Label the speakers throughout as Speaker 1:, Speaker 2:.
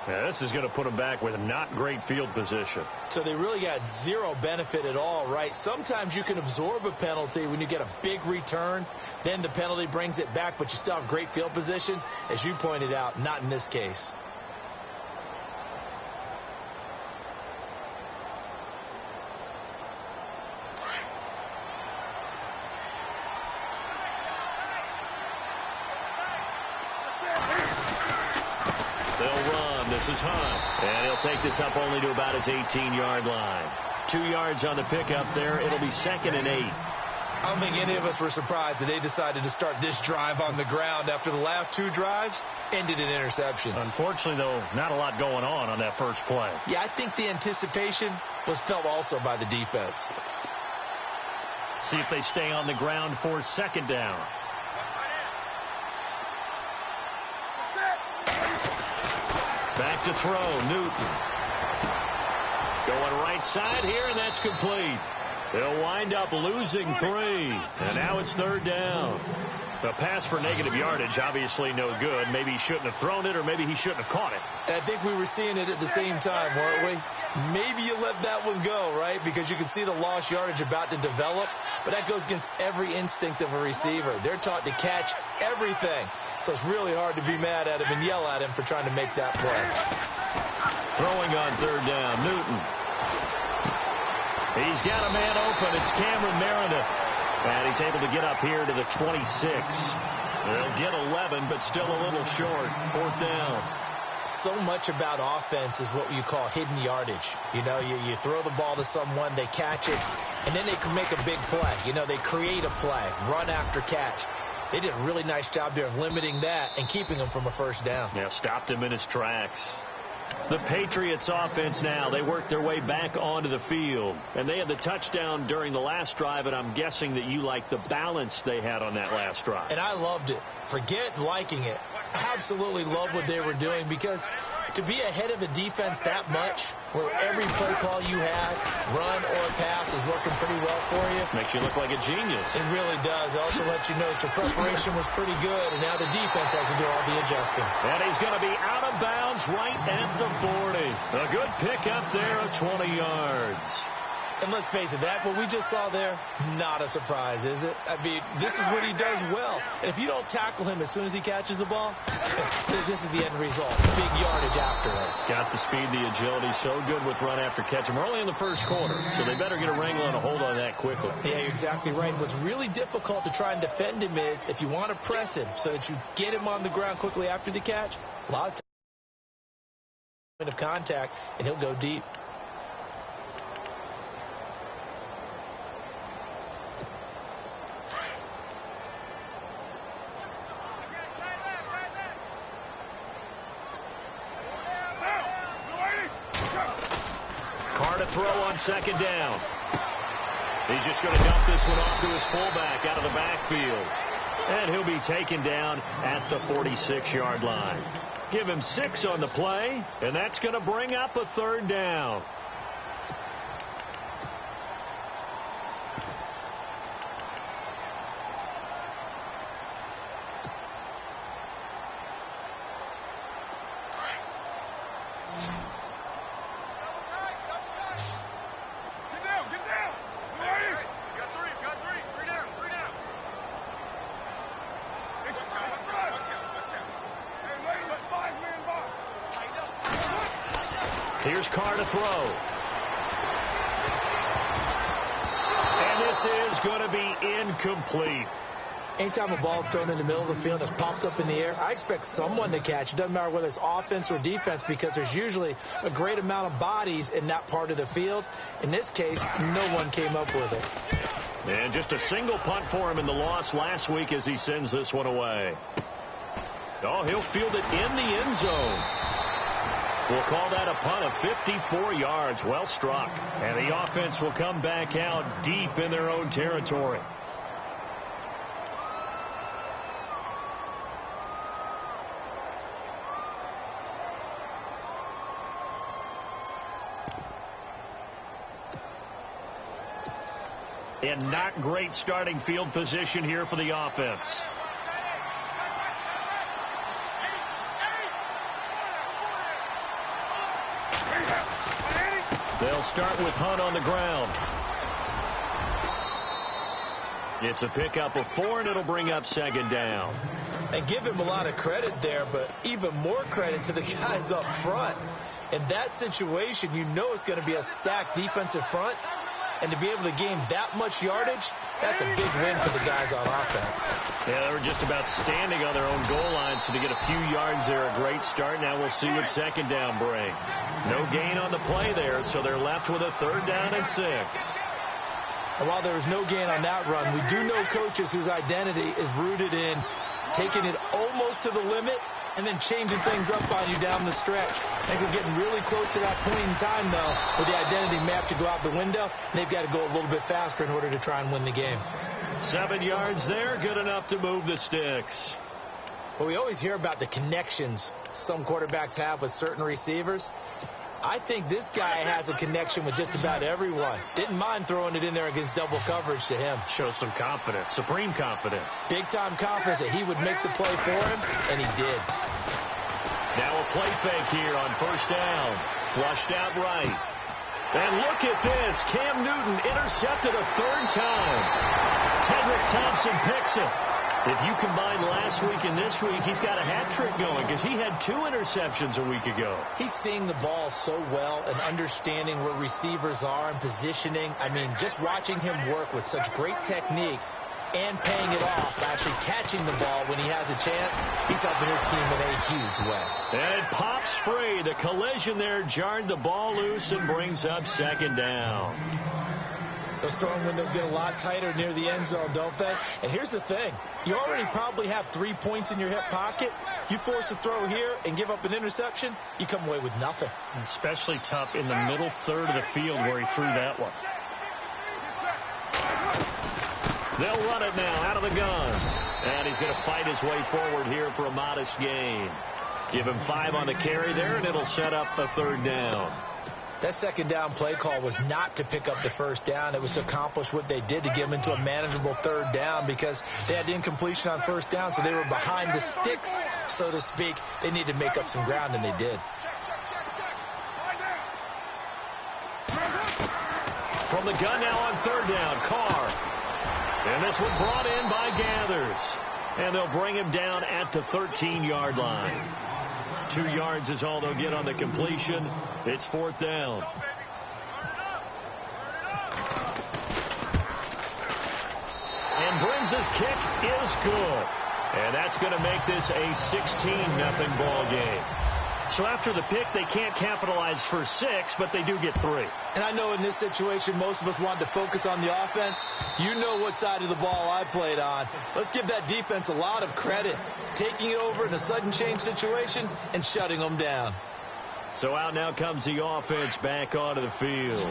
Speaker 1: Yeah, this is going to put them back with not great field position.
Speaker 2: So they really got zero benefit at all, right? Sometimes you can absorb a penalty when you get a big return. Then the penalty brings it back, but you still have great field position. As you pointed out, not in this case.
Speaker 1: This is Hunt, and he'll take this up only to about his 18-yard line. 2 yards on the pickup there. It'll be 2nd and 8.
Speaker 2: I don't think any of us were surprised that they decided to start this drive on the ground after the last 2 drives ended in interceptions.
Speaker 1: Unfortunately, though, not a lot going on that first play.
Speaker 2: Yeah, I think the anticipation was felt also by the defense.
Speaker 1: See if they stay on the ground for 2nd down. Back to throw, Newton. Going right side here, and that's complete. They'll wind up losing 3, and now it's 3rd down. The pass for negative yardage, obviously no good. Maybe he shouldn't have thrown it, or maybe he shouldn't have caught it.
Speaker 2: I think we were seeing it at the same time, weren't we? Maybe you let that one go, right? Because you can see the lost yardage about to develop, but that goes against every instinct of a receiver. They're taught to catch everything. So it's really hard to be mad at him and yell at him for trying to make that play.
Speaker 1: Throwing on 3rd down, Newton. He's got a man open. It's Cameron Meredith. And he's able to get up here to the 26. They'll get 11, but still a little short. 4th down.
Speaker 2: So much about offense is what you call hidden yardage. You know, you throw the ball to someone, they catch it, and then they can make a big play. You know, they create a play, run after catch. They did a really nice job there of limiting that and keeping him from a 1st down.
Speaker 1: Yeah, stopped him in his tracks. The Patriots offense now, they work their way back onto the field. And they had the touchdown during the last drive, and I'm guessing that you like the balance they had on that last drive.
Speaker 2: And I loved it. Forget liking it. Absolutely love what they were doing, because to be ahead of a defense that much, where every play call you had, run or pass, is working pretty well for you.
Speaker 1: Makes you look like a genius.
Speaker 2: It really does. It also lets you know that your preparation was pretty good, and now the defense has to do all the adjusting.
Speaker 1: And he's going to be out of bounds right at the 40. A good pickup there of 20 yards.
Speaker 2: And let's face it, that what we just saw there, not a surprise, is it? I mean, this is what he does well. And if you don't tackle him as soon as he catches the ball, this is the end result. Big yardage after it.
Speaker 1: He's got the speed, the agility, so good with run after catch. And we're only in the first quarter, so they better get a wrangle and a hold on that quickly.
Speaker 2: Yeah, you're exactly right. What's really difficult to try and defend him is if you want to press him so that you get him on the ground quickly after the catch, a lot of time of contact, and he'll go deep.
Speaker 1: To throw on 2nd down. He's just going to dump this one off to his fullback out of the backfield. And he'll be taken down at the 46-yard line. Give him 6 on the play, and that's going to bring up a 3rd down. Here's Carr to throw. And this is going to be incomplete.
Speaker 2: Anytime a ball's thrown in the middle of the field that's popped up in the air, I expect someone to catch. It doesn't matter whether it's offense or defense, because there's usually a great amount of bodies in that part of the field. In this case, no one came up with it.
Speaker 1: And just a single punt for him in the loss last week as he sends this one away. Oh, he'll field it in the end zone. We'll call that a punt of 54 yards. Well struck. And the offense will come back out deep in their own territory. And not great starting field position here for the offense. They'll start with Hunt on the ground. It's a pickup of 4, and it'll bring up second down.
Speaker 2: And give him a lot of credit there, but even more credit to the guys up front. In that situation, you know it's going to be a stacked defensive front. And to be able to gain that much yardage, that's a big win for the guys on offense.
Speaker 1: Yeah, they were just about standing on their own goal line, so to get a few yards there, a great start. Now we'll see what second down brings. No gain on the play there, so they're left with a 3rd down and 6.
Speaker 2: And while there was no gain on that run, we do know coaches whose identity is rooted in taking it almost to the limit and then changing things up on you down the stretch. I think we're getting really close to that point in time, though, where the identity map to go out the window, and they've got to go a little bit faster in order to try and win the game.
Speaker 1: 7 yards there, good enough to move the sticks.
Speaker 2: Well, we always hear about the connections some quarterbacks have with certain receivers. I think this guy has a connection with just about everyone. Didn't mind throwing it in there against double coverage to him.
Speaker 1: Shows some confidence, supreme confidence.
Speaker 2: Big-time confidence that he would make the play for him, and he did.
Speaker 1: Now a play fake here on 1st down. Flushed out right. And look at this. Cam Newton intercepted a 3rd time. Tedrick Thompson picks it. If you combine last week and this week, he's got a hat trick going because he had 2 interceptions a week ago.
Speaker 2: He's seeing the ball so well and understanding where receivers are and positioning. I mean, just watching him work with such great technique and paying it off, actually catching the ball when he has a chance, he's helping his team in a huge way.
Speaker 1: And it pops free. The collision there jarred the ball loose and brings up second down.
Speaker 2: Those throwing windows get a lot tighter near the end zone, don't they? And here's the thing. You already probably have 3 points in your hip pocket. You force a throw here and give up an interception, you come away with nothing.
Speaker 1: Especially tough in the middle third of the field where he threw that one. They'll run it now out of the gun. And he's going to fight his way forward here for a modest gain. Give him 5 on the carry there, and it'll set up a 3rd down.
Speaker 2: That second down play call was not to pick up the 1st down. It was to accomplish what they did to get them into a manageable 3rd down because they had incompletion on 1st down, so they were behind the sticks, so to speak. They needed to make up some ground, and they did.
Speaker 1: From the gun now on 3rd down, Carr. And this one brought in by Gathers. And they'll bring him down at the 13-yard line. 2 yards is all they'll get on the completion. It's 4th down. And Brinz's kick is good. And that's going to make this a 16-0 ball game. So after the pick, they can't capitalize for 6, but they do get 3.
Speaker 2: And I know in this situation, most of us wanted to focus on the offense. You know what side of the ball I played on. Let's give that defense a lot of credit. Taking it over in a sudden change situation and shutting them down.
Speaker 1: So out now comes the offense back onto the field.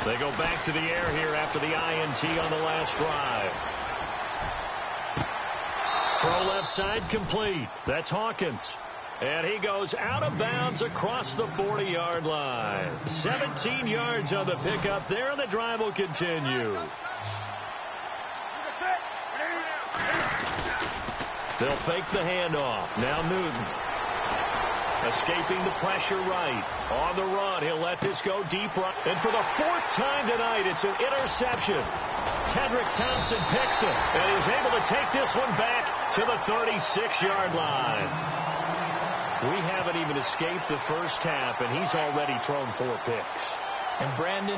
Speaker 1: They go back to the air here after the INT on the last drive. Throw left side complete. That's Hawkins. And he goes out of bounds across the 40-yard line. 17 yards on the pickup there, and the drive will continue. They'll fake the handoff. Now Newton. Escaping the pressure right. On the run, he'll let this go deep right. And for the 4th time tonight, it's an interception. Tedrick Thompson picks it, and he's able to take this one back to the 36-yard line. We haven't even escaped the first half, and he's already thrown 4 picks.
Speaker 2: And Brandon,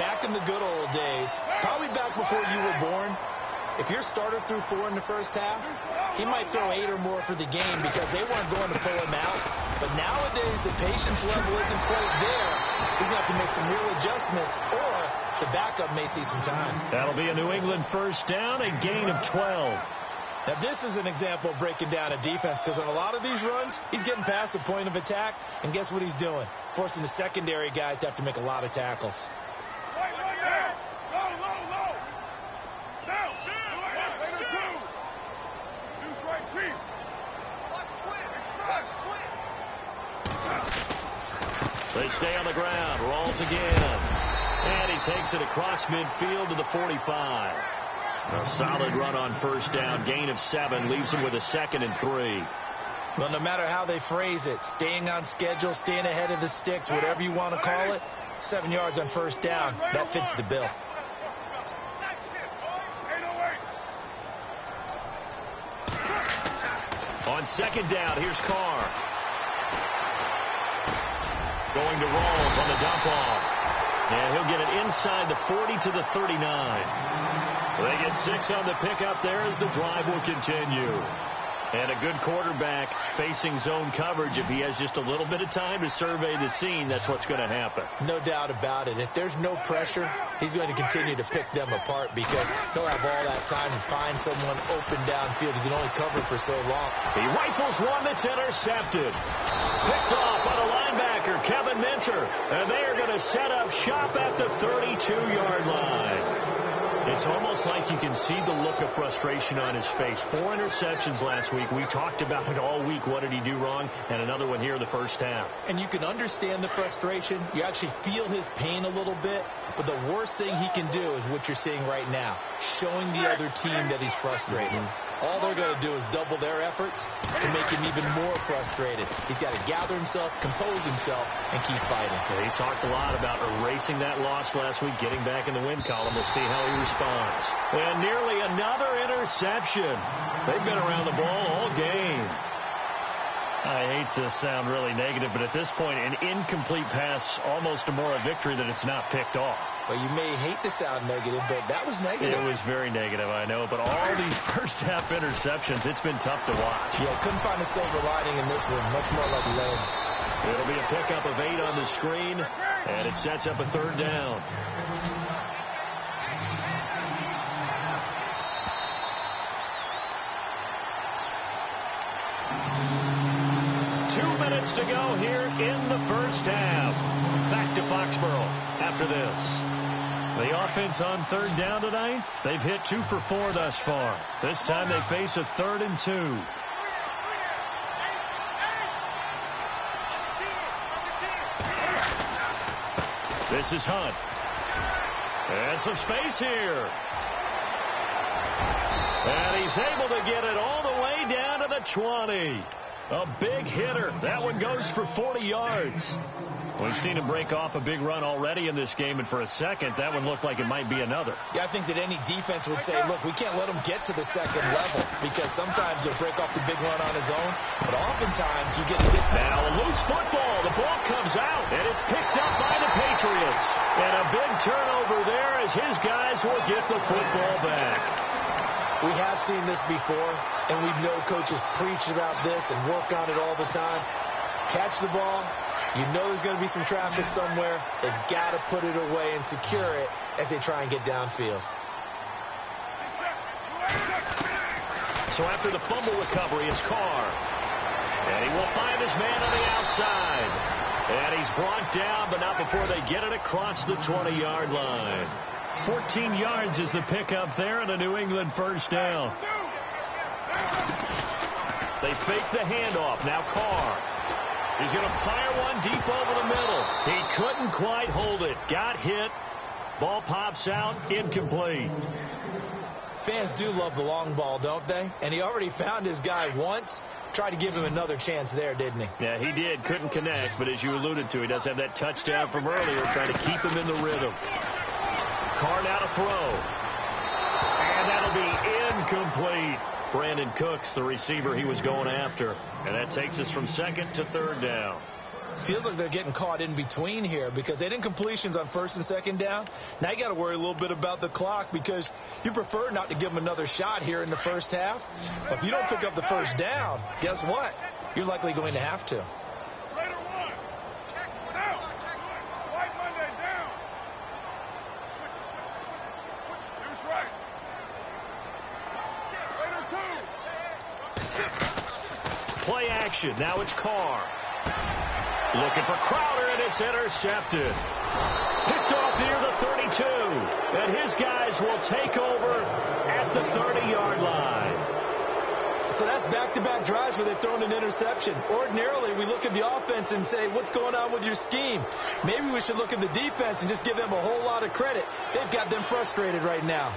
Speaker 2: back in the good old days, probably back before you were born, if your starter threw 4 in the first half, he might throw 8 or more for the game because they weren't going to pull him out. But nowadays, the patience level isn't quite there. He's going to have to make some real adjustments, or the backup may see some time.
Speaker 1: That'll be a New England 1st down, a gain of 12.
Speaker 2: Now, this is an example of breaking down a defense because on a lot of these runs, he's getting past the point of attack, and guess what he's doing? Forcing the secondary guys to have to make a lot of tackles. They stay on the ground. Rolls again.
Speaker 1: And he takes it across midfield to the 45. A solid run on first down. Gain of 7 leaves him with a 2nd and 3.
Speaker 2: Well, no matter how they phrase it, staying on schedule, staying ahead of the sticks, whatever you want to call it, 7 yards on first down, that fits the bill.
Speaker 1: On 2nd down, here's Carr. Going to Rawls on the dump off. And he'll get it inside the 40 to the 39. They get 6 on the pickup there as the drive will continue. And a good quarterback facing zone coverage. If he has just a little bit of time to survey the scene, that's what's going to happen.
Speaker 2: No doubt about it. If there's no pressure, he's going to continue to pick them apart because he'll have all that time to find someone open downfield. He can only cover for so long.
Speaker 1: He rifles one that's intercepted. Picked off by the linebacker, Kevin Minter. And they are going to set up shop at the 32-yard line. It's almost like you can see the look of frustration on his face. 4 interceptions last week. We talked about it all week. What did he do wrong? And another one here in the first half.
Speaker 2: And you can understand the frustration. You actually feel his pain a little bit. But the worst thing he can do is what you're seeing right now, showing the other team that he's frustrated. All they're going to do is double their efforts to make him even more frustrated. He's got to gather himself, compose himself, and keep fighting.
Speaker 1: Yeah, he talked a lot about erasing that loss last week, getting back in the win column. We'll see how he responds. And nearly another interception. They've been around the ball all game. I hate to sound really negative, but at this point, an incomplete pass, almost a moral victory that it's not picked off.
Speaker 2: Well, you may hate to sound negative, but that was negative.
Speaker 1: It was very negative, I know. But all these first-half interceptions, it's been tough to watch.
Speaker 2: Yeah, couldn't find a silver lining in this one. Much more like lead.
Speaker 1: It'll be a pickup of 8 on the screen, and it sets up a 3rd down. To go here in the first half. Back to Foxborough after this. The offense on 3rd down tonight, they've hit 2 for 4 thus far. This time they face a 3rd and 2. This is Hunt. And some space here. And he's able to get it all the way down to the 20. A big hitter. That one goes for 40 yards. We've seen him break off a big run already in this game, and for a second, that one looked like it might be another.
Speaker 2: Yeah, I think that any defense would say, look, we can't let him get to the 2nd level because sometimes he'll break off the big run on his own, but oftentimes you get a dip.
Speaker 1: Now a loose football. The ball comes out, and it's picked up by the Patriots. And a big turnover there as his guys will get the football back.
Speaker 2: We have seen this before, and we know coaches preach about this and work on it all the time. Catch the ball. You know there's going to be some traffic somewhere. They've got to put it away and secure it as they try and get downfield.
Speaker 1: So after the fumble recovery, it's Carr. And he will find his man on the outside. And he's brought down, but not before they get it across the 20-yard line. 14 yards is the pickup there and a New England first down. They fake the handoff. Now Carr. He's going to fire one deep over the middle. He couldn't quite hold it. Got hit. Ball pops out. Incomplete.
Speaker 2: Fans do love the long ball, don't they? And he already found his guy once. Tried to give him another chance there, didn't he?
Speaker 1: Yeah, he did. Couldn't connect, but as you alluded to, he does have that touchdown from earlier, trying to keep him in the rhythm. Carr now to throw. And that'll be incomplete. Brandon Cooks, the receiver he was going after. And that takes us from 2nd to 3rd down.
Speaker 2: Feels like they're getting caught in between here because they didn't completions on 1st and 2nd down. Now you got to worry a little bit about the clock because you prefer not to give them another shot here in the first half. But if you don't pick up the first down, guess what? You're likely going to have to.
Speaker 1: Play action. Now it's Carr. Looking for Crowder, and it's intercepted. Picked off near the 32. And his guys will take over at the 30-yard line.
Speaker 2: So that's back-to-back drives where they've thrown an interception. Ordinarily, we look at the offense and say, what's going on with your scheme? Maybe we should look at the defense and just give them a whole lot of credit. They've got them frustrated right now.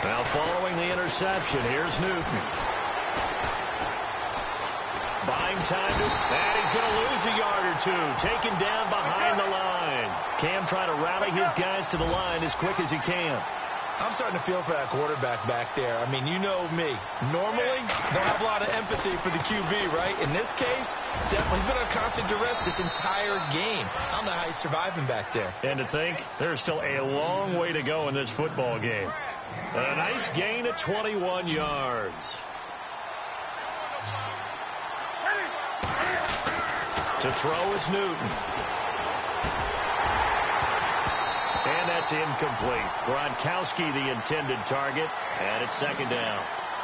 Speaker 1: Now following the interception, here's Newton. Buying time, and he's going to lose a yard or two. Taken down behind the line. Cam trying to rally his guys to the line as quick as he can.
Speaker 2: I'm starting to feel for that quarterback back there. I mean, you know me. Normally, don't have a lot of empathy for the QB, right? In this case, definitely he's been under constant duress this entire game. I don't know how he's surviving back there.
Speaker 1: And to think, there's still a long way to go in this football game. A nice gain of 21 yards. To throw is Newton. And that's incomplete. Gronkowski, the intended target, and it's second down.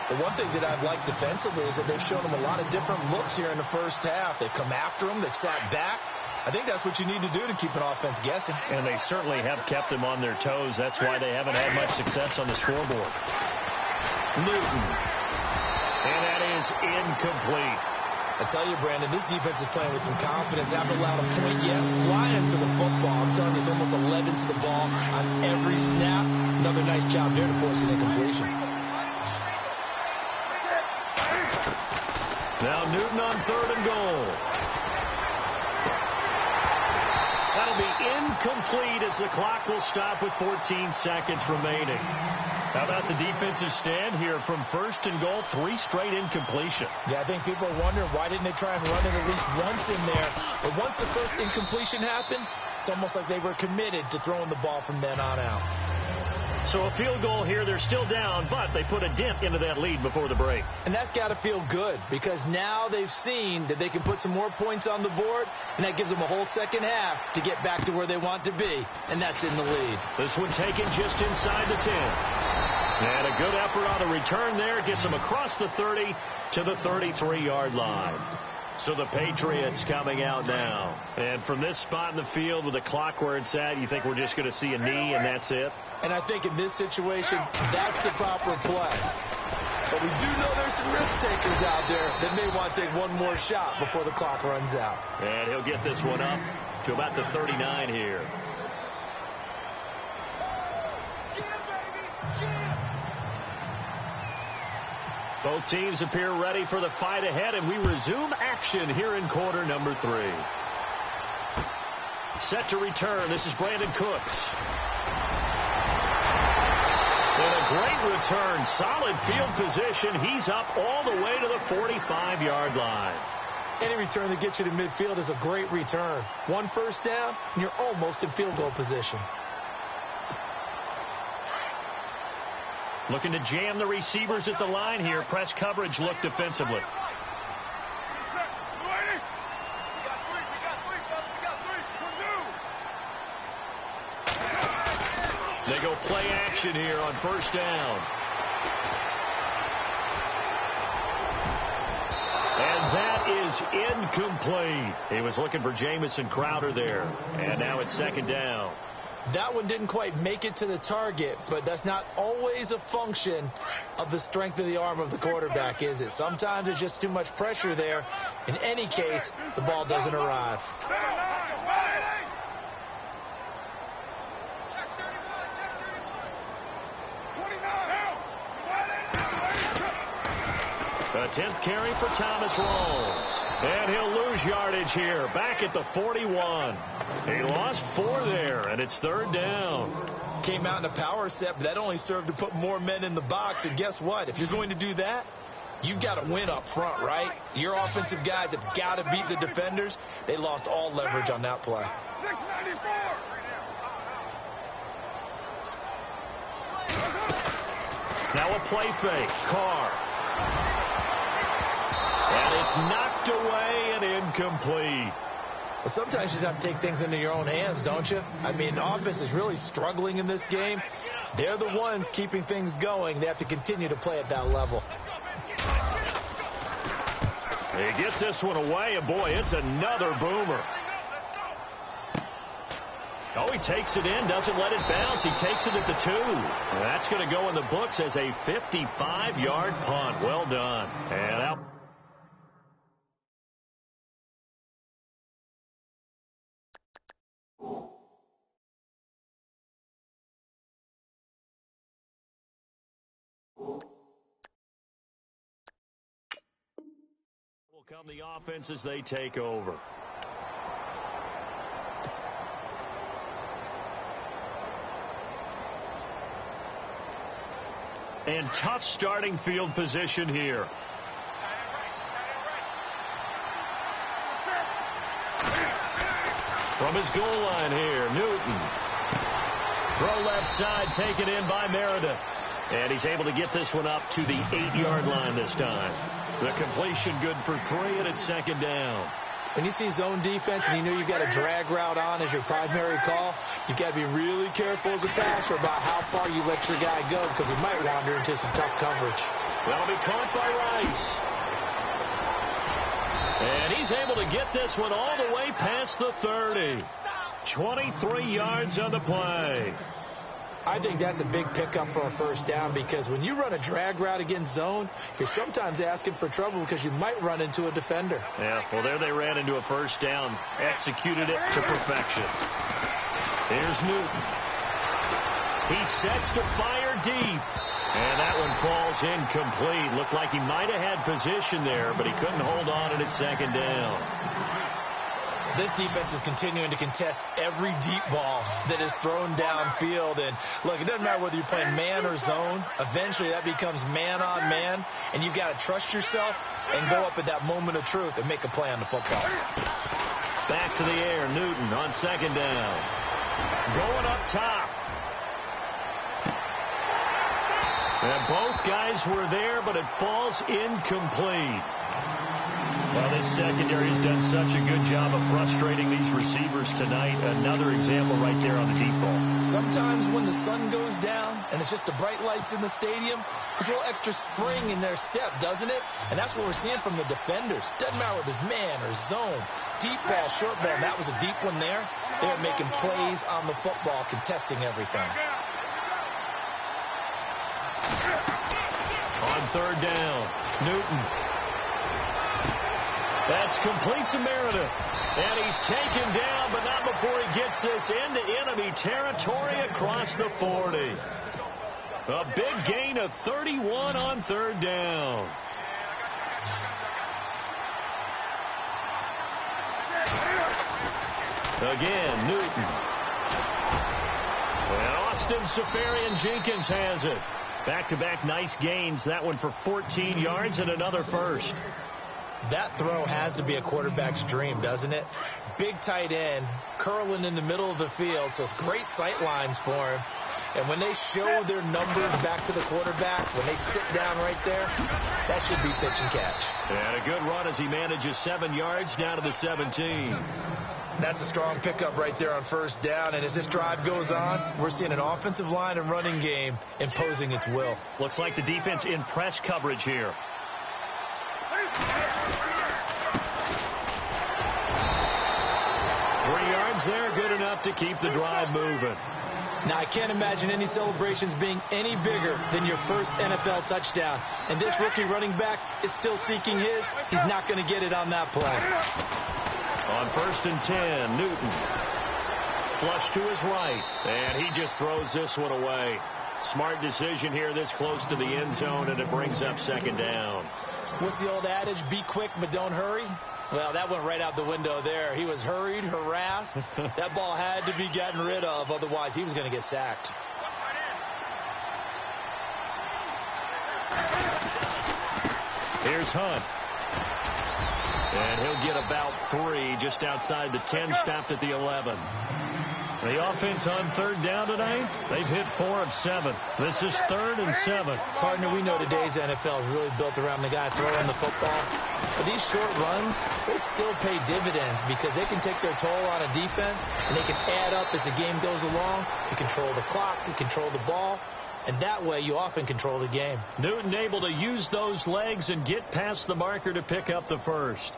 Speaker 2: The one thing that I've liked defensively is that they've shown him a lot of different looks here in the first half. They've come after him. They've sat back. I think that's what you need to do to keep an offense guessing.
Speaker 1: And they certainly have kept them on their toes. That's why they haven't had much success on the scoreboard. Newton. And that is incomplete.
Speaker 2: I tell you, Brandon, this defense is playing with some confidence. Haven't allowed a point yet. Flying to the football. I'm telling you, it's almost 11 to the ball on every snap. Another nice job there to force an incompletion.
Speaker 1: Now Newton on 3rd and goal. That'll be incomplete as the clock will stop with 14 seconds remaining. How about the defensive stand here from 1st and goal, 3 straight incompletion?
Speaker 2: Yeah, I think people are wondering why didn't they try and run it at least once in there. But once the first incompletion happened, it's almost like they were committed to throwing the ball from then on out.
Speaker 1: So a field goal here, they're still down, but they put a dent into that lead before the break.
Speaker 2: And that's got to feel good because now they've seen that they can put some more points on the board, and that gives them a whole second half to get back to where they want to be, and that's in the lead.
Speaker 1: This one taken just inside the 10. And a good effort on the return there gets them across the 30 to the 33-yard line. So the Patriots coming out now. And from this spot in the field with the clock where it's at, you think we're just going to see a knee and that's it?
Speaker 2: And I think in this situation, that's the proper play. But we do know there's some risk takers out there that may want to take one more shot before the clock runs out.
Speaker 1: And he'll get this one up to about the 39 here. Both teams appear ready for the fight ahead, and we resume action here in quarter number 3. Set to return. This is Brandon Cooks. And a great return. Solid field position. He's up all the way to the 45-yard line.
Speaker 2: Any return that gets you to midfield is a great return. 1 first down, and you're almost in field goal position.
Speaker 1: Looking to jam the receivers at the line here. Press coverage look defensively. They go play action here on first down. And that is incomplete. He was looking for Jamison Crowder there. And now it's second down.
Speaker 2: That one didn't quite make it to the target, but that's not always a function of the strength of the arm of the quarterback, is it? Sometimes it's just too much pressure there. In any case, the ball doesn't arrive.
Speaker 1: The 10th carry for Thomas Rawls. And he'll lose yardage here. Back at the 41. He lost 4 there, and it's third down.
Speaker 2: Came out in a power set, but that only served to put more men in the box. And guess what? If you're going to do that, you've got to win up front, right? Your offensive guys have got to beat the defenders. They lost all leverage on that play.
Speaker 3: 694.
Speaker 1: Now a play fake. Carr. And it's knocked away and incomplete.
Speaker 2: Well, sometimes you just have to take things into your own hands, don't you? I mean, the offense is really struggling in this game. They're the ones keeping things going. They have to continue to play at that level.
Speaker 1: He gets this one away, and boy, it's another boomer. Oh, he takes it in, doesn't let it bounce. He takes it at the 2. That's going to go in the books as a 55-yard punt. Well done. And out. Will come the offense as they take over. And tough starting field position here. From his goal line here, Newton. Throw left side, taken in by Meredith. And he's able to get this one up to the 8-yard line this time. The completion good for 3, and it's second down.
Speaker 2: When you see zone defense and you know you've got a drag route on as your primary call, you've got to be really careful as a passer about how far you let your guy go because he might wander into some tough coverage.
Speaker 1: That'll be caught by Rice. And he's able to get this one all the way past the 30. 23 yards on the play.
Speaker 2: I think that's a big pickup for a first down because when you run a drag route against zone, you're sometimes asking for trouble because you might run into a defender.
Speaker 1: Yeah, well, there they ran into a first down, executed it to perfection. Here's Newton. He sets to fire deep. And that one falls incomplete. Looked like he might have had position there, but he couldn't hold on and it's second down.
Speaker 2: This defense is continuing to contest every deep ball that is thrown downfield. And, look, it doesn't matter whether you're playing man or zone. Eventually, that becomes man-on-man, and you've got to trust yourself and go up at that moment of truth and make a play on the football.
Speaker 1: Back to the air, Newton on second down. Going up top. And both guys were there, but it falls incomplete. Well, this secondary has done such a good job of frustrating these receivers tonight. Another example right there on the deep ball.
Speaker 2: Sometimes when the sun goes down and it's just the bright lights in the stadium, there's a little extra spring in their step, doesn't it? And that's what we're seeing from the defenders. Doesn't matter whether it's man or zone, deep ball, short ball. And that was a deep one there. They're making plays on the football, contesting everything.
Speaker 1: On third down, Newton. That's complete to Meredith. And he's taken down, but not before he gets this into enemy territory across the 40. A big gain of 31 on third down. Again, Newton. And Austin Safarian-Jenkins has it. Back-to-back nice gains. That one for 14 yards and another first.
Speaker 2: That throw has to be a quarterback's dream, doesn't it? Big tight end, curling in the middle of the field, so it's great sight lines for him. And when they show their numbers back to the quarterback, when they sit down right there, that should be pitch and catch.
Speaker 1: And a good run as he manages 7 yards down to the 17.
Speaker 2: That's a strong pickup right there on first down. And as this drive goes on, we're seeing an offensive line and running game imposing its will.
Speaker 1: Looks like the defense in press coverage here. 3 yards there, good enough to keep the drive moving.
Speaker 2: Now, I can't imagine any celebrations being any bigger than your first NFL touchdown. And this rookie running back is still seeking his. He's not going to get it on that play.
Speaker 1: On 1st and 10, Newton. Flush to his right, and he just throws this one away. Smart decision here this close to the end zone, and it brings up second down.
Speaker 2: What's the old adage? Be quick, but don't hurry. Well, that went right out the window there. He was hurried, harassed. That ball had to be gotten rid of, otherwise he was going to get sacked.
Speaker 1: Here's Hunt. And he'll get about 3 just outside the 10, stopped at the 11. The offense on third down tonight, they've hit 4 of 7. This is 3rd and 7.
Speaker 2: Partner, we know today's NFL is really built around the guy throwing the football. But these short runs, they still pay dividends because they can take their toll on a defense, and they can add up as the game goes along. You control the clock, you control the ball, and that way you often control the game.
Speaker 1: Newton able to use those legs and get past the marker to pick up the first.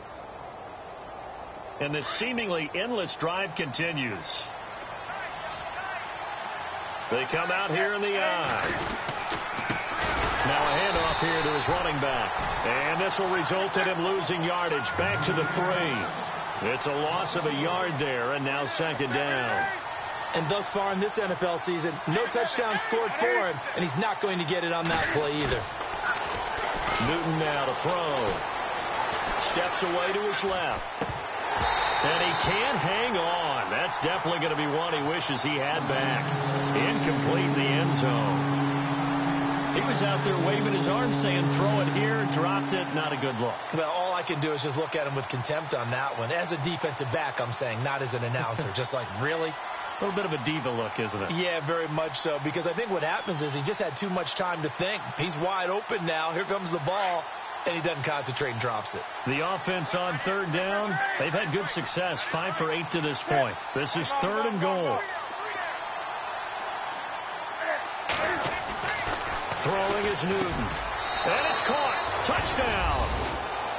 Speaker 1: And this seemingly endless drive continues. They come out here in the I. Now a handoff here to his running back. And this will result in him losing yardage. Back to the 3. It's a loss of a yard there, and now second down.
Speaker 2: And thus far in this NFL season, no touchdown scored for him, and he's not going to get it on that play either.
Speaker 1: Newton now to throw. Steps away to his left. And he can't hang on. That's definitely going to be one he wishes he had back. Incomplete in the end zone. He was out there waving his arms saying, throw it here, dropped it, not a good look.
Speaker 2: Well, all I can do is just look at him with contempt on that one. As a defensive back, I'm saying, not as an announcer. Just like, really?
Speaker 1: A little bit of a diva look, isn't it?
Speaker 2: Yeah, very much so, because I think what happens is he just had too much time to think. He's wide open now. Here comes the ball, and he doesn't concentrate and drops it.
Speaker 1: The offense on third down, they've had good success, 5 for 8 to this point. This is 3rd and goal. Throwing is Newton. And it's caught. Touchdown.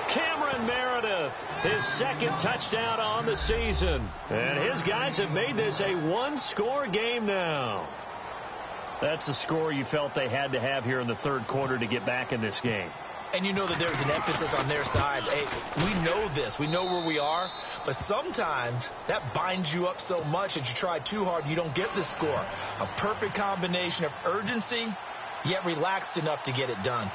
Speaker 1: Cameron Meredith, his 2nd touchdown on the season. And his guys have made this a one-score game now. That's the score you felt they had to have here in the 3rd quarter to get back in this game.
Speaker 2: And you know that there's an emphasis on their side. Hey, we know this. We know where we are. But sometimes that binds you up so much that you try too hard, you don't get the score. A perfect combination of urgency, yet relaxed enough to get it done.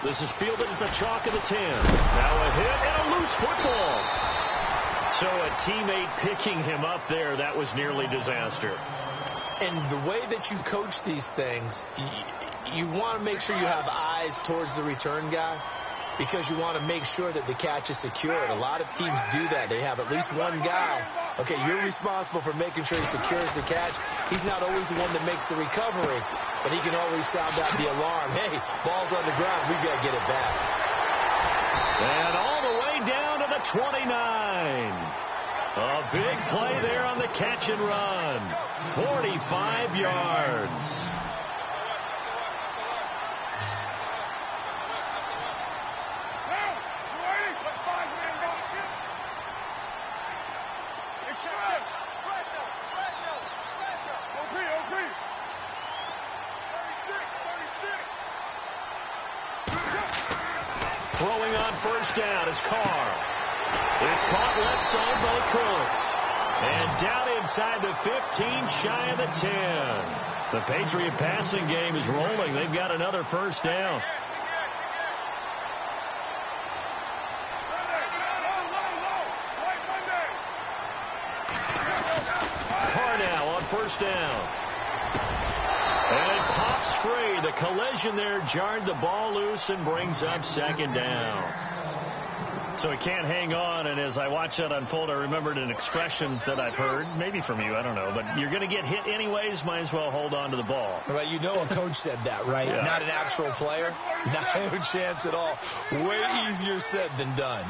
Speaker 1: This is fielded at the chalk of the 10. Now a hit and a loose football. So a teammate picking him up there, that was nearly disaster.
Speaker 2: And the way that you coach these things, you want to make sure you have eyes towards the return guy because you want to make sure that the catch is secured. A lot of teams do that. They have at least one guy. Okay, you're responsible for making sure he secures the catch. He's not always the one that makes the recovery, but he can always sound out the alarm. Hey, ball's on the ground. We've got to get it back.
Speaker 1: And all the way down to the 29. A big play there on the catch and run. 45 yards. Throwing on first down is Carr. It's caught left side by Cooks. And down inside the 15, shy of the 10. The Patriot passing game is rolling. They've got another first down. Carr now on first down. And it pops free. The collision there jarred the ball loose and brings up second down. So he can't hang on, and as I watch that unfold, I remembered an expression that I've heard, maybe from you, I don't know, but you're going to get hit anyways, might as well hold on to the ball.
Speaker 2: Right, you know a coach said that, right?
Speaker 1: Yeah.
Speaker 2: Not an actual player. No chance at all. Way easier said than done.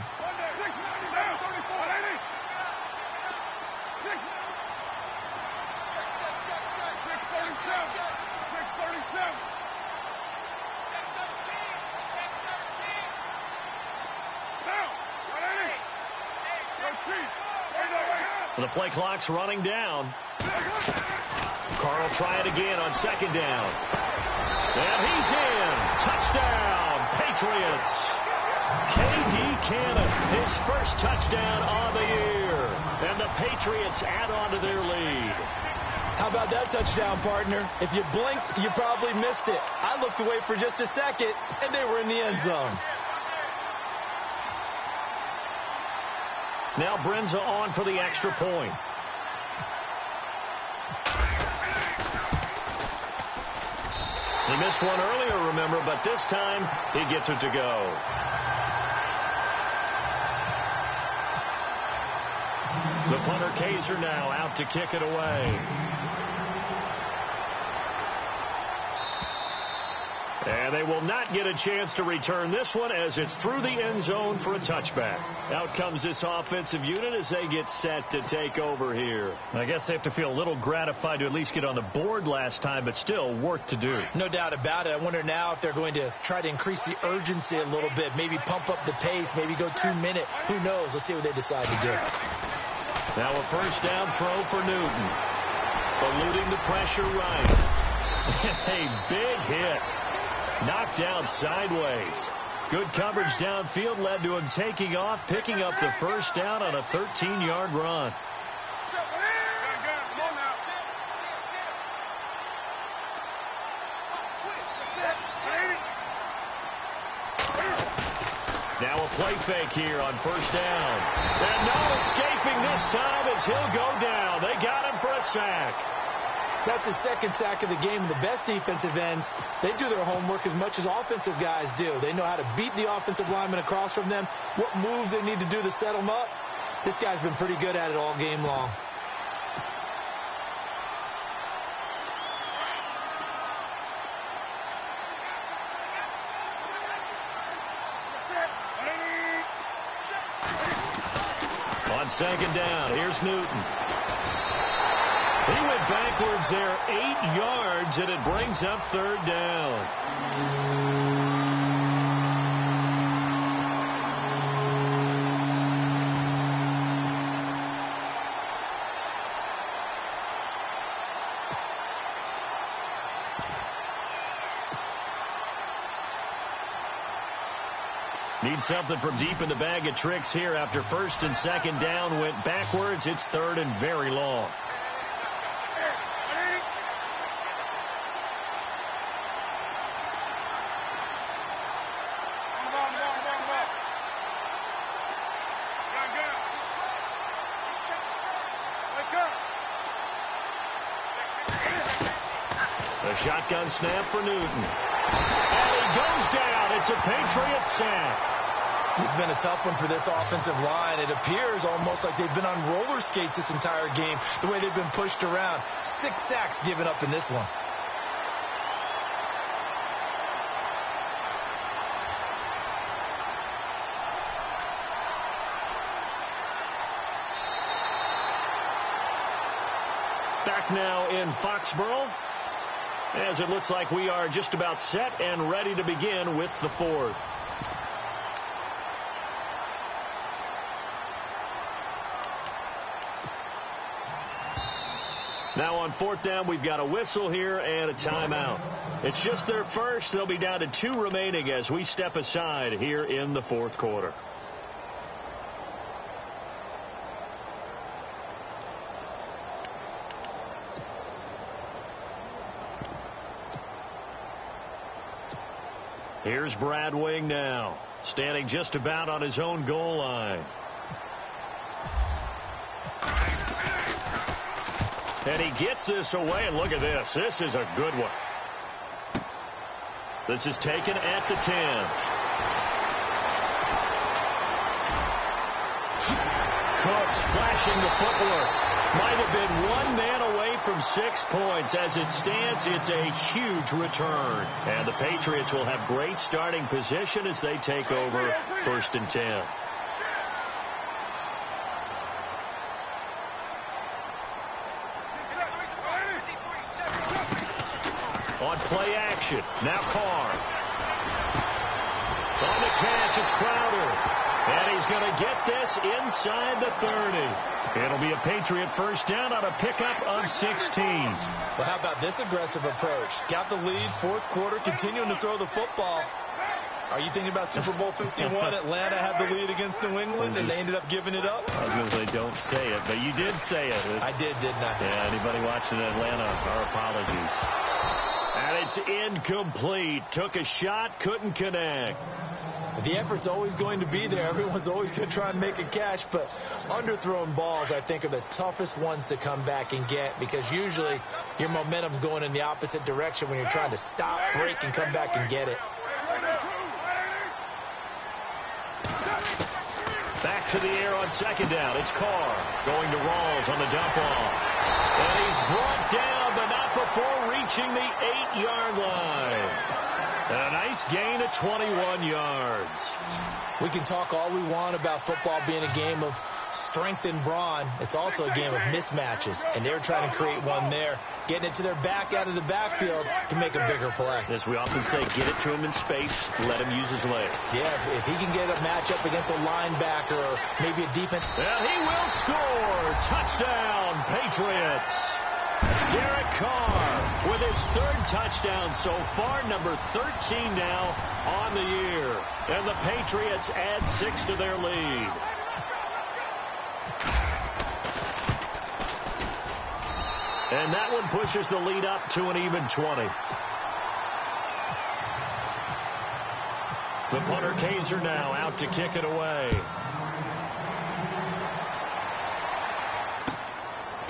Speaker 1: The play clock's running down. Carr will try it again on second down. And he's in. Touchdown, Patriots. K.D. Cannon, his first touchdown on the year. And the Patriots add on to their lead.
Speaker 2: How about that touchdown, partner? If you blinked, you probably missed it. I looked away for just a second, and they were in the end zone.
Speaker 1: Now Brenza on for the extra point. He missed one earlier, remember, but this time he gets it to go. The punter Kaiser now out to kick it away. And they will not get a chance to return this one as it's through the end zone for a touchback. Out comes this offensive unit as they get set to take over here. I guess they have to feel a little gratified to at least get on the board last time, but still work to do.
Speaker 2: No doubt about it. I wonder now if they're going to try to increase the urgency a little bit, maybe pump up the pace, maybe go 2 minute. Who knows? Let's see what they decide to do.
Speaker 1: Now a first down throw for Newton. Eluding the pressure right. A big hit. Knocked down sideways. Good coverage downfield led to him taking off, picking up the first down on a 13-yard run. Now a play fake here on first down. And no escaping this time as he'll go down. They got him for a sack.
Speaker 2: That's his second sack of the game. The best defensive ends, they do their homework as much as offensive guys do. They know how to beat the offensive lineman across from them, what moves they need to do to set them up. This guy's been pretty good at it all game long.
Speaker 1: On second down, here's Newton. He went backwards there 8 yards, and it brings up third down. Need something from deep in the bag of tricks here after first and second down went backwards. It's third and very long. A shotgun snap for Newton. And he goes down. It's a Patriot sack.
Speaker 2: This has been a tough one for this offensive line. It appears almost like they've been on roller skates this entire game, the way they've been pushed around. 6 sacks given up in this one.
Speaker 1: Back now in Foxborough, as it looks like we are just about set and ready to begin with the fourth. Now on fourth down, we've got a whistle here and a timeout. It's just their first. They'll be down to 2 remaining as we step aside here in the fourth quarter. Here's Brad Wing now, standing just about on his own goal line. And he gets this away, and look at this. This is a good one. This is taken at the 10. Cooks flashing the footwork. Might have been 1 man away from 6 points. As it stands, it's a huge return. And the Patriots will have great starting position as they take over first and 10. On play action, now Carr. On the catch, it's Crowder. And he's going to get this inside the 30. It'll be a Patriot first down on a pickup of 16.
Speaker 2: Well, how about this aggressive approach? Got the lead, fourth quarter, continuing to throw the football. Are you thinking about Super Bowl 51? Atlanta had the lead against New England, and they ended up giving it up?
Speaker 1: I was going to say, don't say it, but you did say it.
Speaker 2: I did, didn't I?
Speaker 1: Yeah, anybody watching Atlanta, our apologies. And it's incomplete. Took a shot, couldn't connect.
Speaker 2: The effort's always going to be there. Everyone's always going to try and make a catch, but underthrown balls, I think, are the toughest ones to come back and get because usually your momentum's going in the opposite direction when you're trying to stop, break, and come back and get it.
Speaker 1: Back to the air on second down. It's Carr going to Rawls on the dump off. And he's brought down, but not before reaching the 8-yard line. And a nice gain of 21 yards.
Speaker 2: We can talk all we want about football being a game of strength and brawn. It's also a game of mismatches, and they're trying to create one there, getting it to their back out of the backfield to make a bigger play.
Speaker 1: As we often say, get it to him in space, let him use his leg.
Speaker 2: Yeah, if he can get a matchup against a linebacker or maybe a defense.
Speaker 1: And he will score. Touchdown, Patriots. Derek Carr with his third touchdown so far, number 13 now on the year. And the Patriots add 6 to their lead. And that one pushes the lead up to an even 20. The punter Kaiser now out to kick it away.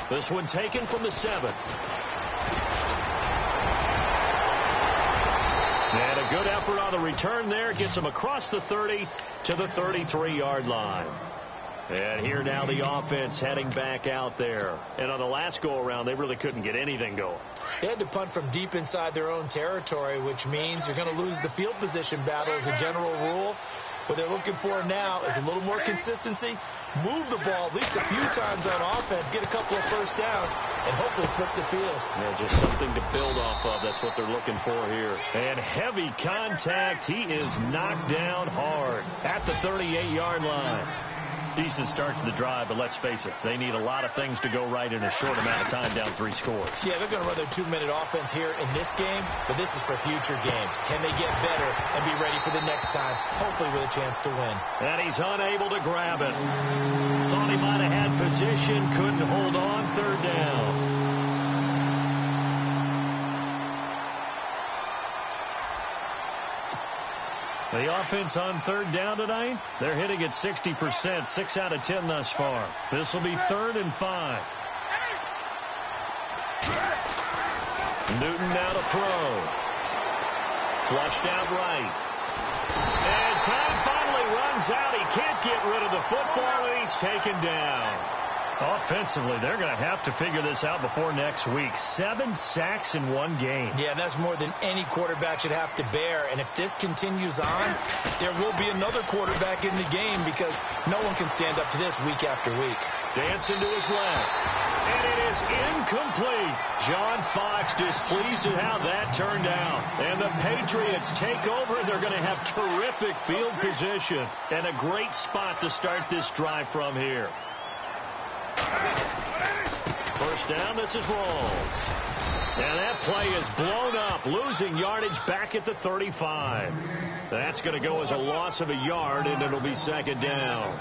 Speaker 1: This one taken from the 7. And a good effort on the return there. Gets him across the 30 to the 33-yard line. And here now the offense heading back out there. And on the last go-around, they really couldn't get anything going.
Speaker 2: They had to punt from deep inside their own territory, which means you're going to lose the field position battle as a general rule. What they're looking for now is a little more consistency. Move the ball at least a few times on offense, get a couple of first downs, and hopefully flip the field.
Speaker 1: Yeah, just something to build off of. That's what they're looking for here. And heavy contact. He is knocked down hard at the 38-yard line. Decent start to the drive, but let's face it, they need a lot of things to go right in a short amount of time, down 3 scores.
Speaker 2: Yeah, they're going to run their 2-minute offense here in this game, but this is for future games. Can they get better and be ready for the next time, hopefully with a chance to win?
Speaker 1: And he's unable to grab it. Thought he might have had position, couldn't hold on, 3rd down. The offense on 3rd down tonight, they're hitting at 60%, 6 out of 10 thus far. This will be 3rd and 5. Newton now to throw. Flushed out right. And time finally runs out. He can't get rid of the football, and he's taken down. Offensively, they're going to have to figure this out before next week. 7 sacks in 1 game.
Speaker 2: Yeah, that's more than any quarterback should have to bear. And if this continues on, there will be another quarterback in the game because no one can stand up to this week after week.
Speaker 1: Dancing to his left. And it is incomplete. John Fox displeased at how that turned out. And the Patriots take over. They're going to have terrific field position and a great spot to start this drive from here. First down, this is Rawls. And that play is blown up, losing yardage back at the 35. That's going to go as a loss of a yard, and it'll be 2nd down.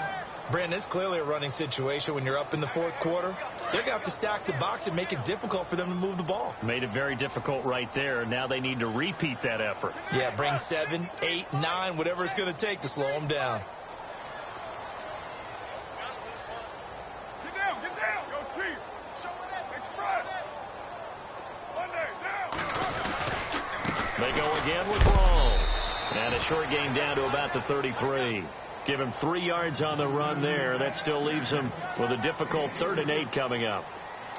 Speaker 2: Brandon, it's clearly a running situation when you're up in the 4th quarter. They're going to have to stack the box and make it difficult for them to move the ball.
Speaker 1: Made it very difficult right there. Now they need to repeat that effort.
Speaker 2: Yeah, bring 7, 8, 9, whatever it's going to take to slow them down.
Speaker 1: They go again with Rawls. And a short gain down to about the 33. Give him 3 yards on the run there. That still leaves him with a difficult 3rd and 8 coming up.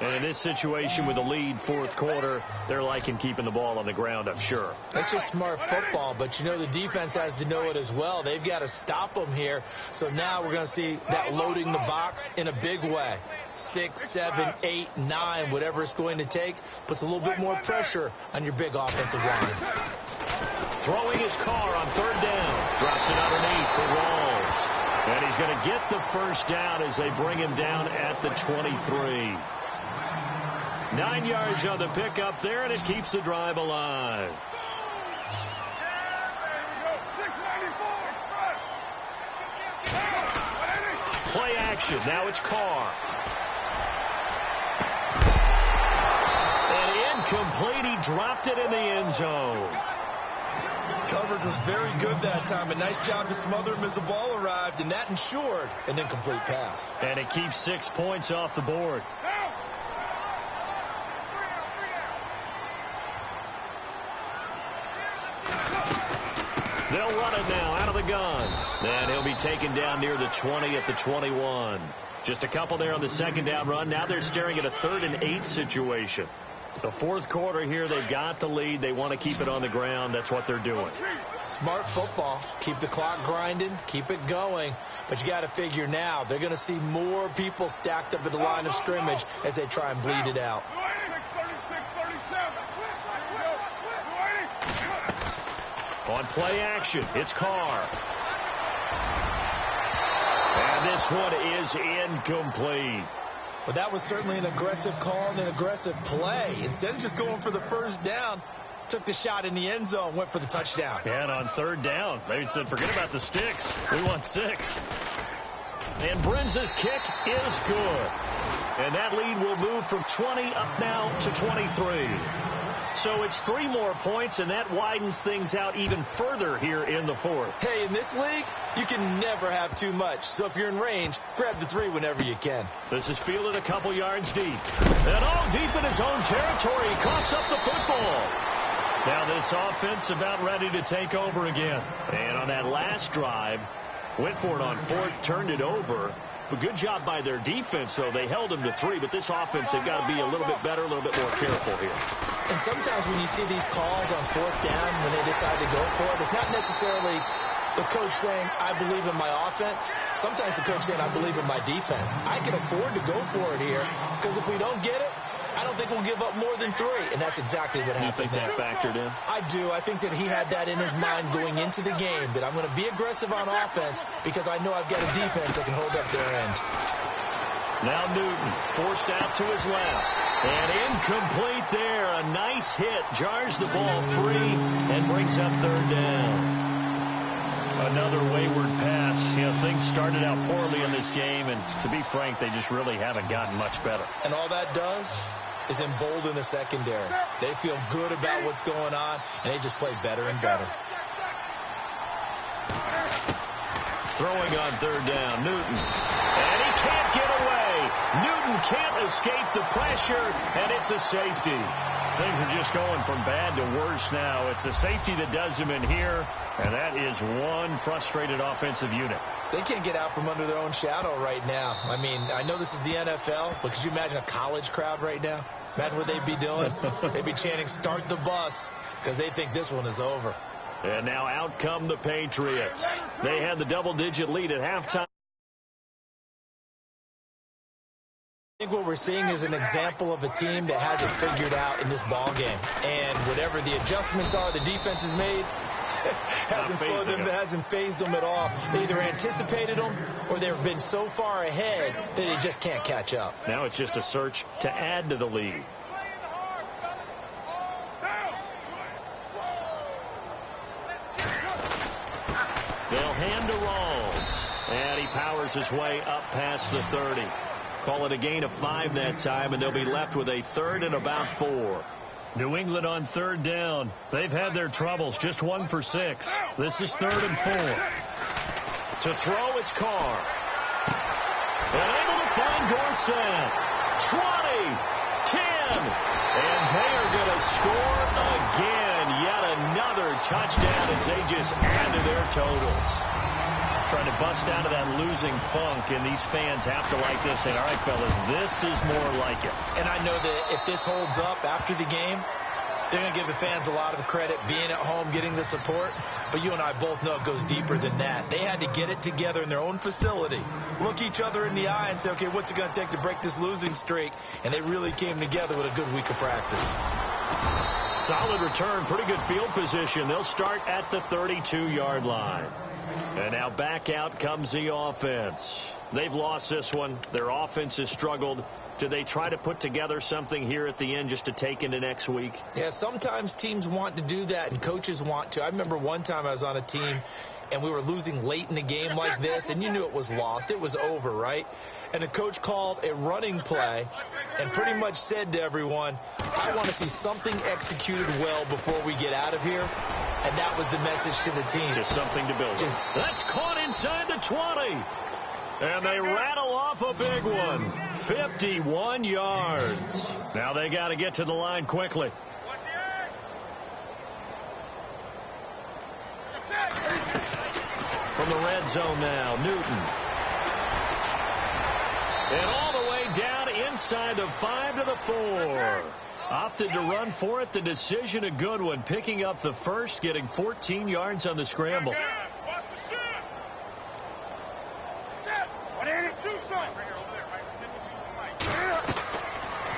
Speaker 1: And in this situation with the lead 4th quarter, they're liking keeping the ball on the ground, I'm sure.
Speaker 2: That's just smart football, but you know the defense has to know it as well. They've got to stop them here. So now we're going to see that loading the box in a big way. 6, 7, 8, 9, whatever it's going to take, puts a little bit more pressure on your big offensive line.
Speaker 1: Throwing his car on 3rd down. Drops it underneath for Rawls. And he's going to get the first down as they bring him down at the 23. 9 yards on the pickup there, and it keeps the drive alive. Play action. Now it's Carr. And incomplete. He dropped it in the end zone.
Speaker 2: Coverage was very good that time. A nice job to smother him as the ball arrived, and that ensured an incomplete pass.
Speaker 1: And it keeps 6 points off the board. They'll run it now out of the gun. And he'll be taken down near the 20 at the 21. Just a couple there on the 2nd down run. Now they're staring at a 3rd and 8 situation. The 4th quarter here, they've got the lead. They want to keep it on the ground. That's what they're doing.
Speaker 2: Smart football. Keep the clock grinding. Keep it going. But you got to figure now, they're going to see more people stacked up at the line of scrimmage as they try and bleed it out.
Speaker 1: On play action, it's Carr. And this one is incomplete.
Speaker 2: But that was certainly an aggressive call and an aggressive play. Instead of just going for the first down, took the shot in the end zone, went for the touchdown.
Speaker 1: Yeah, and on third down, maybe said, forget about the sticks. We want 6. And Brinz's kick is good. And that lead will move from 20 up now to 23. So it's 3 more points, and that widens things out even further here in the fourth.
Speaker 2: Hey, in this league, you can never have too much. So if you're in range, grab the 3 whenever you can.
Speaker 1: This is fielded a couple yards deep. And all deep in his own territory. He coughs up the football. Now this offense about ready to take over again. And on that last drive, went for it on 4th, turned it over. But good job by their defense, though. They held them to 3, but this offense, they've got to be a little bit better, a little bit more careful here.
Speaker 2: And sometimes when you see these calls on 4th down, when they decide to go for it, it's not necessarily the coach saying, I believe in my offense. Sometimes the coach saying, I believe in my defense. I can afford to go for it here, because if we don't get it, I don't think we'll give up more than 3, and that's exactly what happened.
Speaker 1: You think that factored in?
Speaker 2: I do. I think that he had that in his mind going into the game, that I'm going to be aggressive on offense because I know I've got a defense that can hold up their end.
Speaker 1: Now Newton forced out to his left, and incomplete there. A nice hit, jars the ball free, and brings up third down. Another wayward pass. You know, things started out poorly in this game, and to be frank, they just really haven't gotten much better.
Speaker 2: And all that does is embolden the secondary. They feel good about what's going on, and they just play better and better.
Speaker 1: Throwing on third down, Newton. And he can't get away. Newton can't escape the pressure, and it's a safety. Things are just going from bad to worse now. It's a safety that does them in here, and that is one frustrated offensive unit.
Speaker 2: They can't get out from under their own shadow right now. I mean, I know this is the NFL, but could you imagine a college crowd right now? Imagine what they'd be doing. They'd be chanting, start the bus, because they think this one is over.
Speaker 1: And now out come the Patriots. They had the double-digit lead at halftime.
Speaker 2: I think what we're seeing is an example of a team that has it figured out in this ball game. And whatever the adjustments are the defense has made, hasn't slowed them, hasn't phased them at all. They either anticipated them or they've been so far ahead that they just can't catch up.
Speaker 1: Now it's just a search to add to the lead. They'll hand to Rawls. And he powers his way up past the 30. Call it a gain of 5 that time, and they'll be left with a 3rd and about 4. New England on third down. They've had their troubles, just 1 for 6. This is 3rd and 4. To throw, it's Carr. And able to find Dorsett. 20, 10, and they are going to score again. Yet another touchdown as they just add to their totals. Trying to bust out of that losing funk, and these fans have to like this. And all right, fellas, this is more like it.
Speaker 2: And I know that if this holds up after the game, they're going to give the fans a lot of credit, being at home, getting the support. But you and I both know it goes deeper than that. They had to get it together in their own facility, look each other in the eye and say, okay, what's it going to take to break this losing streak? And they really came together with a good week of practice.
Speaker 1: Solid return, pretty good field position. They'll start at the 32-yard line. And now back out comes the offense. They've lost this one. Their offense has struggled. Do they try to put together something here at the end just to take into next week?
Speaker 2: Yeah, sometimes teams want to do that and coaches want to. I remember one time I was on a team and we were losing late in the game like this, and you knew it was lost. It was over, right? And the coach called a running play and pretty much said to everyone, I want to see something executed well before we get out of here. And that was the message to the team.
Speaker 1: Just something to build. That's caught inside the 20. And they rattle off a big one. 51 yards. Now they got to get to the line quickly. From the red zone now, Newton. And all the way down inside the 5 to the 4. Opted to run for it. The decision a good one. Picking up the first, getting 14 yards on the scramble.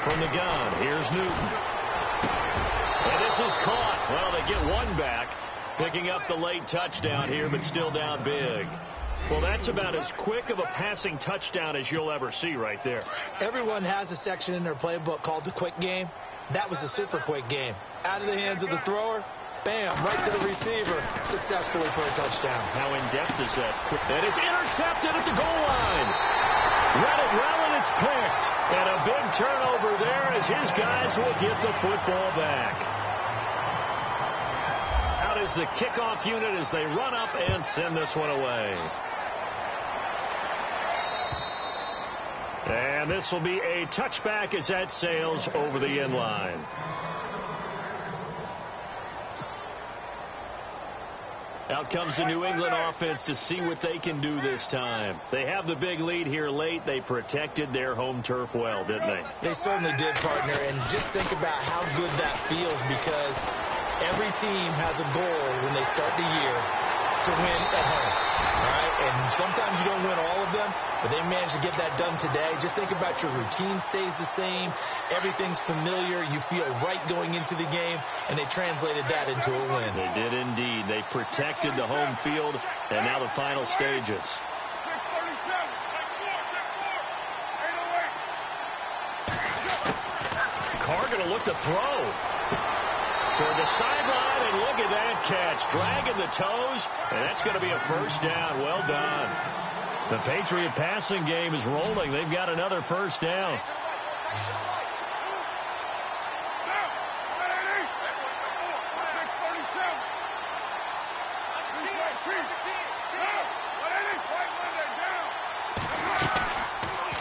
Speaker 1: From the gun, here's Newton. And this is caught. Well, they get one back. Picking up the late touchdown here, but still down big. Well, that's about as quick of a passing touchdown as you'll ever see right there.
Speaker 2: Everyone has a section in their playbook called the quick game. That was a super quick game. Out of the hands of the thrower, bam, right to the receiver, successfully for a touchdown.
Speaker 1: How in-depth is that? And it's intercepted at the goal line. Read it well, and it's picked. And a big turnover there as his guys will get the football back. Out is the kickoff unit as they run up and send this one away. And this will be a touchback as that sails over the end line. Out comes the New England offense to see what they can do this time. They have the big lead here late. They protected their home turf well, didn't they?
Speaker 2: They certainly did, partner. And just think about how good that feels, because every team has a goal when they start the year to win at home. All right? And sometimes you don't win all of them, but they managed to get that done today. Just think about your routine stays the same. Everything's familiar. You feel right going into the game, and they translated that into a win.
Speaker 1: They did indeed. They protected the home field, and now the final stages. Carr going to look to throw. Toward the sideline, and look at that catch. Dragging the toes, and that's going to be a first down. Well done. The Patriot passing game is rolling. They've got another first down.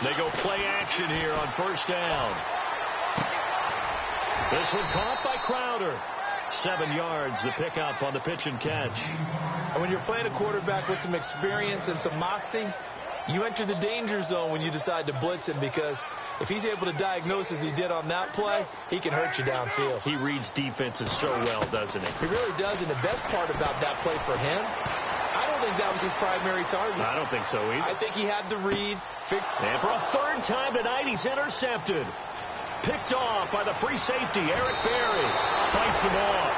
Speaker 1: They go play action here on first down. This one caught by Crowder. 7 yards, the pickup on the pitch and catch.
Speaker 2: And when you're playing a quarterback with some experience and some moxie, you enter the danger zone when you decide to blitz him, because if he's able to diagnose as he did on that play, he can hurt you downfield.
Speaker 1: He reads defenses so well, doesn't he?
Speaker 2: He really does, and the best part about that play for him, I don't think that was his primary target.
Speaker 1: I don't think so either.
Speaker 2: I think he had the read.
Speaker 1: And for a third time tonight, he's intercepted. Picked off by the free safety, Eric Berry. Fights him off.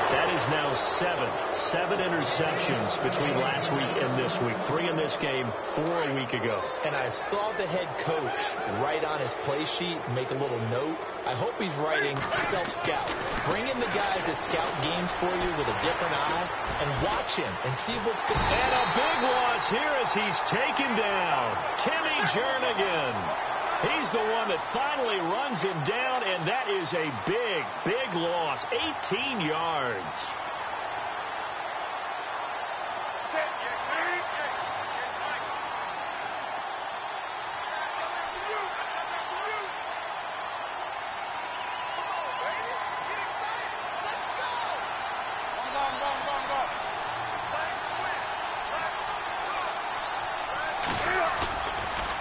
Speaker 1: That is now 7 interceptions between last week and this week. 3 in this game, 4 a week ago.
Speaker 2: And I saw the head coach write on his play sheet, make a little note. I hope he's writing self-scout. Bring in the guys that scout games for you with a different eye and watch him and see what's going on.
Speaker 1: And a big loss here as he's taken down. Timmy Jernigan. He's the one that finally runs him down, and that is a big, big loss. 18 yards.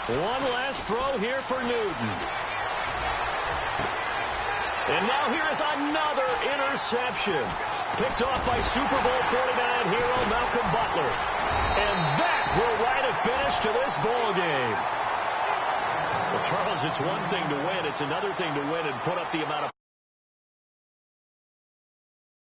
Speaker 1: One last throw here for Newton. And now here is another interception. Picked off by Super Bowl 49 hero Malcolm Butler. And that will write a finish to this ball game. Well, Charles, it's one thing to win. It's another thing to win and put up the amount of